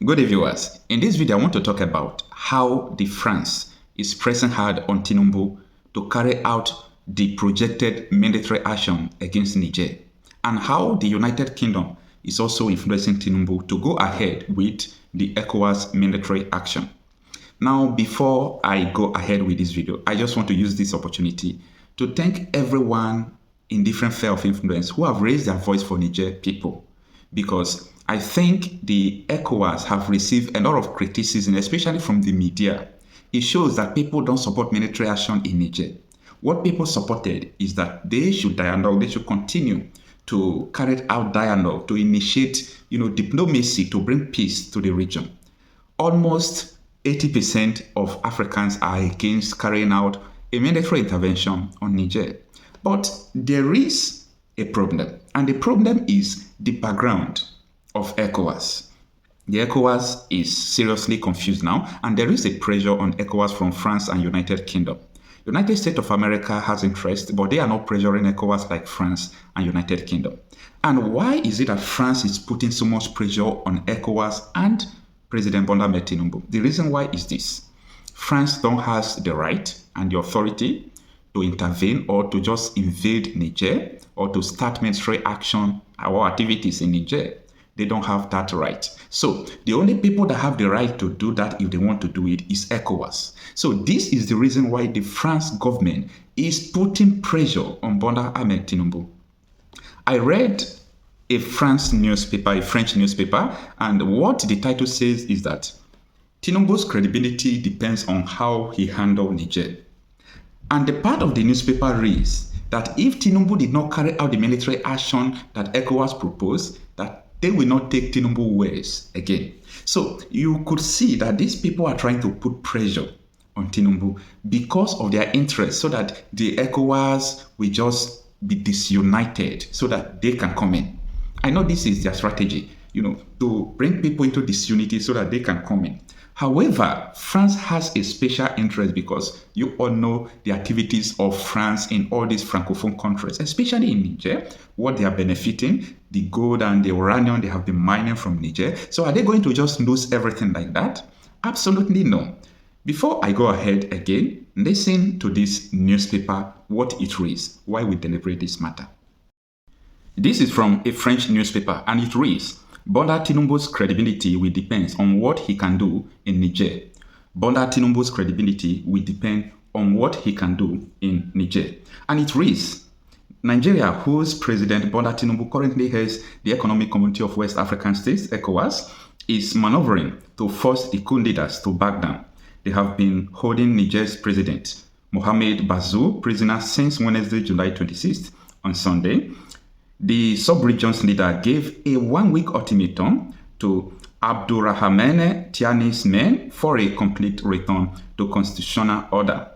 Good day, viewers. In this video, I want to talk about how the France is pressing hard on Tinubu to carry out the projected military action against Niger, and how the United Kingdom is also influencing Tinubu to go ahead with the ECOWAS military action. Now, before I go ahead with this video, I just want to use this opportunity to thank everyone in different spheres of influence who have raised their voice for Niger people, because I think the ECOWAS have received a lot of criticism, especially from the media. It shows that people don't support military action in Niger. What people supported is that they should dialogue, they should continue to carry out dialogue, to initiate, diplomacy to bring peace to the region. Almost 80% of Africans are against carrying out a military intervention on Niger. But there is a problem, and the problem is the background of ECOWAS. The ECOWAS is seriously confused now, and there is a pressure on ECOWAS from France and United Kingdom. United States of America has interest, but they are not pressuring ECOWAS like France and United Kingdom. And why is it that France is putting so much pressure on ECOWAS and President Bola Ahmed Tinubu? The reason why is this: France don't have the right and the authority to intervene or to just invade Niger or to start military action or activities in Niger. They don't have that right. So the only people that have the right to do that, if they want to do it, is ECOWAS. So this is the reason why the France government is putting pressure on Bola Ahmed Tinubu. I read a French newspaper, and what the title says is that Tinubu's credibility depends on how he handled Niger. And the part of the newspaper reads that if Tinubu did not carry out the military action that ECOWAS proposed, that they will not take Tinubu words again. So you could see that these people are trying to put pressure on Tinubu because of their interest, so that the ECOWAS will just be disunited so that they can come in. I know this is their strategy, to bring people into disunity so that they can come in. However, France has a special interest because you all know the activities of France in all these Francophone countries, especially in Niger, what they are benefiting, the gold and the uranium they have been mining from Niger. So are they going to just lose everything like that? Absolutely no. Before I go ahead again, listen to this newspaper, what it reads, why we deliberate this matter. This is from a French newspaper, and it reads, Bola Tinubu's credibility will depend on what he can do in Niger. Bola Tinubu's credibility will depend on what he can do in Niger. And it reads, Nigeria, whose President Bola Tinubu currently heads the Economic Community of West African States, ECOWAS, is maneuvering to force the coup leaders to back down. They have been holding Niger's President Mohamed Bazoum prisoner since Wednesday, July 26th. On Sunday, the sub-region's leader gave a one-week ultimatum to Abdourahmane Tiani's men for a complete return to constitutional order.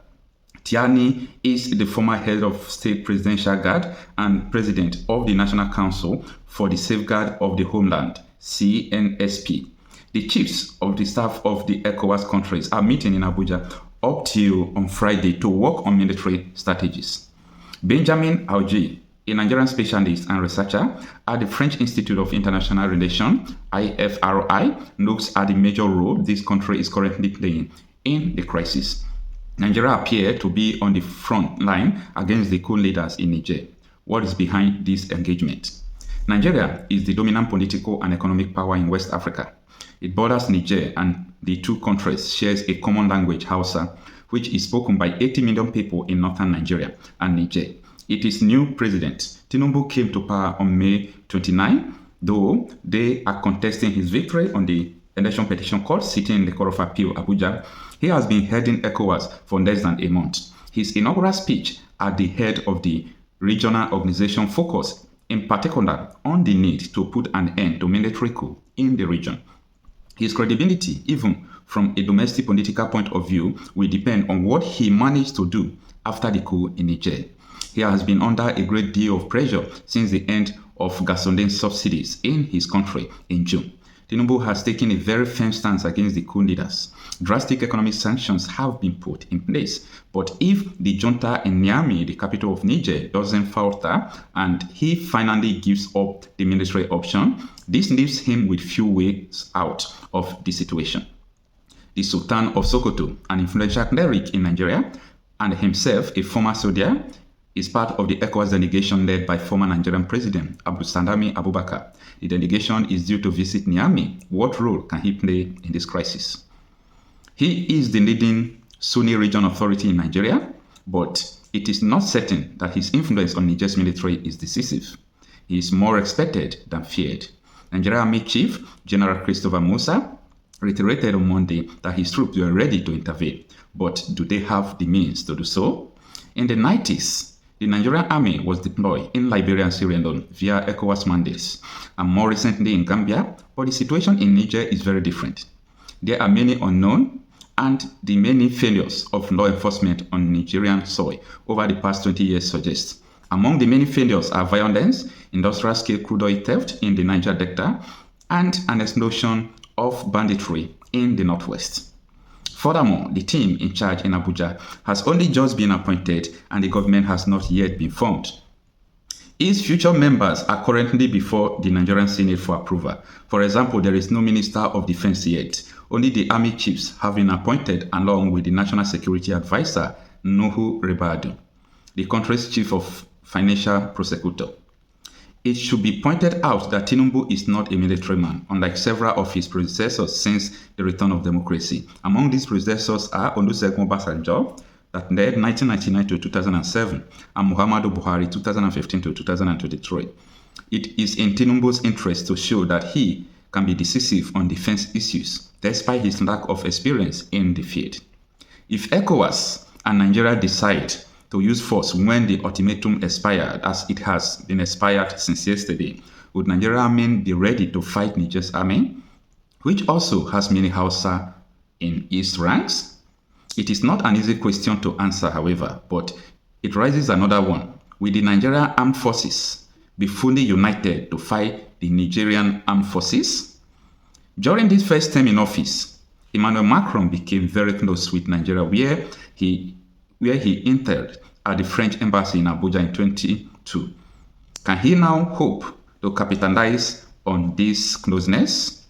Tiani is the former head of State Presidential Guard and president of the National Council for the Safeguard of the Homeland, CNSP. The chiefs of the staff of the ECOWAS countries are meeting in Abuja up till on Friday to work on military strategies. Benjamin Aoji, a Nigerian specialist and researcher at the French Institute of International Relations, IFRI, looks at the major role this country is currently playing in the crisis. Nigeria appears to be on the front line against the coup leaders in Niger. What is behind this engagement? Nigeria is the dominant political and economic power in West Africa. It borders Niger, and the two countries shares a common language, Hausa, which is spoken by 80 million people in northern Nigeria and Niger. It is new president. Tinubu came to power on May 29, though they are contesting his victory on the election petition court sitting in the Court of Appeal, Abuja. He has been heading ECOWAS for less than a month. His inaugural speech at the head of the regional organization focused in particular on the need to put an end to military coup in the region. His credibility, even from a domestic political point of view, will depend on what he managed to do after the coup in Niger. He has been under a great deal of pressure since the end of gasoline subsidies in his country in June. Tinubu has taken a very firm stance against the coup leaders. Drastic economic sanctions have been put in place. But if the junta in Niamey, the capital of Niger, doesn't falter and he finally gives up the military option, this leaves him with few ways out of the situation. The Sultan of Sokoto, an influential cleric in Nigeria, and himself a former soldier, is part of the ECOWAS delegation led by former Nigerian President Abdulsalami Abubakar. The delegation is due to visit Niamey. What role can he play in this crisis? He is the leading Sunni region authority in Nigeria, but it is not certain that his influence on Niger's military is decisive. He is more expected than feared. Nigeria Army Chief General Christopher Musa reiterated on Monday that his troops were ready to intervene, but do they have the means to do so? In the 90s, the Nigerian army was deployed in Liberia and Sierra Leone via ECOWAS mandates, and more recently in Gambia, but the situation in Niger is very different. There are many unknown, and the many failures of law enforcement on Nigerian soil over the past 20 years suggest. Among the many failures are violence, industrial-scale crude oil theft in the Niger Delta, and an explosion of banditry in the northwest. Furthermore, the team in charge in Abuja has only just been appointed and the government has not yet been formed. Its future members are currently before the Nigerian Senate for approval. For example, there is no Minister of Defense yet. Only the army chiefs have been appointed along with the National Security Advisor, Nuhu Rebadu, the country's chief of financial prosecutor. It should be pointed out that Tinubu is not a military man, unlike several of his predecessors since the return of democracy. Among these predecessors are Olusegun Obasanjo, that led 1999 to 2007, and Muhammadu Buhari 2015 to 2023. It is in Tinubu's interest to show that he can be decisive on defense issues, despite his lack of experience in the field. If ECOWAS and Nigeria decide to use force when the ultimatum expired, as it has been expired since yesterday, would Nigeria men be ready to fight Niger's army, which also has many Hausa in its ranks? It is not an easy question to answer, however, but it raises another one. Will the Nigerian armed forces be fully united to fight the Nigerian armed forces? During this first term in office, Emmanuel Macron became very close with Nigeria, where he entered at the French embassy in Abuja in 2022. Can he now hope to capitalize on this closeness?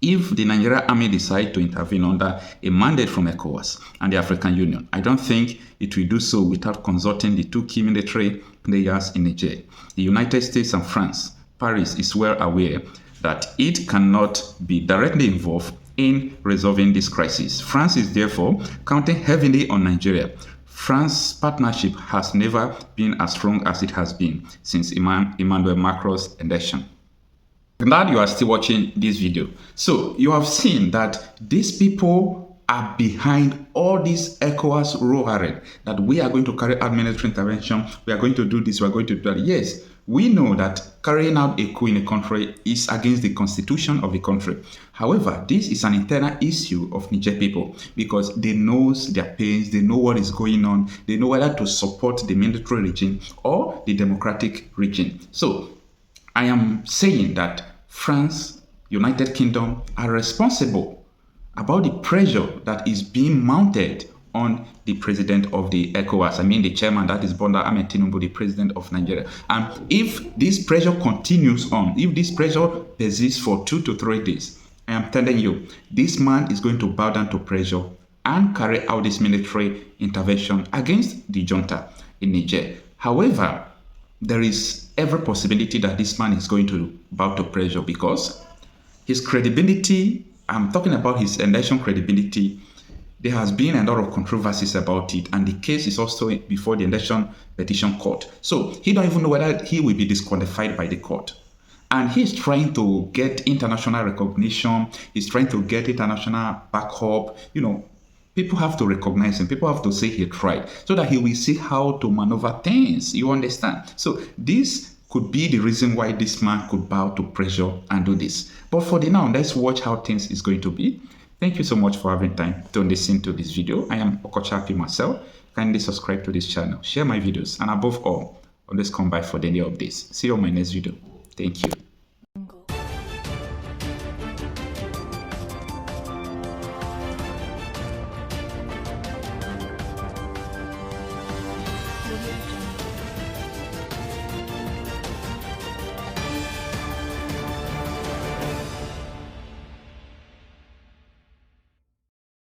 If the Nigerian army decide to intervene under a mandate from ECOWAS and the African Union, I don't think it will do so without consulting the two key military players in Niger. The United States and France. Paris is well aware that it cannot be directly involved in resolving this crisis. France is therefore counting heavily on Nigeria. France's partnership has never been as strong as it has been since Emmanuel Macron's election. Glad you are still watching this video. So you have seen that these people are behind all this ECOWAS roaring that we are going to carry out military intervention, we are going to do this, we are going to do that. Yes, we know that carrying out a coup in a country is against the constitution of the country. However, this is an internal issue of Niger people because they know their pains, they know what is going on, they know whether to support the military regime or the democratic regime. So I am saying that France, United Kingdom are responsible about the pressure that is being mounted on the president of the ECOWAS, I mean the chairman, that is Bola Ahmed Tinubu, the president of Nigeria. And if this pressure continues on, if this pressure persists for 2 to 3 days, I am telling you, this man is going to bow down to pressure and carry out this military intervention against the junta in Niger. However, there is every possibility that this man is going to bow to pressure because his credibility, I'm talking about his election credibility, there has been a lot of controversies about it, and the case is also before the election petition court. So he don't even know whether he will be disqualified by the court. And he's trying to get international recognition, he's trying to get international backup. You know, people have to recognize him, people have to say he tried, so that he will see how to maneuver things, you understand? So this could be the reason why this man could bow to pressure and do this. But for the now, let's watch how things is going to be. Thank you so much for having time to listen to this video. I am Okocha Marcel. Kindly subscribe to this channel, share my videos, and above all, always come by for daily updates. See you on my next video. Thank you.